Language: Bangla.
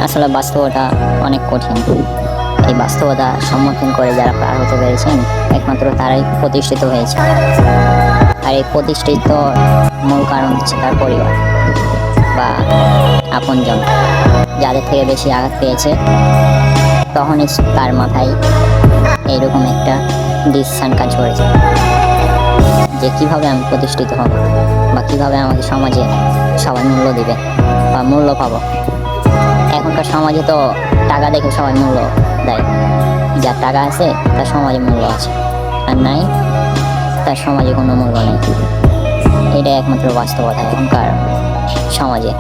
আসলে বাস্তবতা অনেক কঠিন। এই বাস্তবতা সম্মুখীন করে যারা পার হতে পেরেছেন একমাত্র তারাই প্রতিষ্ঠিত হয়েছে। আর এই প্রতিষ্ঠিত মূল কারণ হচ্ছে তার পরিবার বা আপনজন, যাদের থেকে বেশি আঘাত পেয়েছে তখনই তার মাথায় এইরকম একটা ডিসিশন কাজ করেছে যে কিভাবে আমি প্রতিষ্ঠিত হব বা কিভাবে আমাকে সমাজে সবাই মূল্য দিবে বা মূল্য পাবো। এখনকার সমাজে তো টাকা দেখে সবাই মূল্য দেয়। যার টাকা আছে তার সমাজে মূল্য আছে, আর নাই তার সমাজে কোনো মূল্য নেই। এটাই একমাত্র বাস্তবতা এখনকার সমাজে।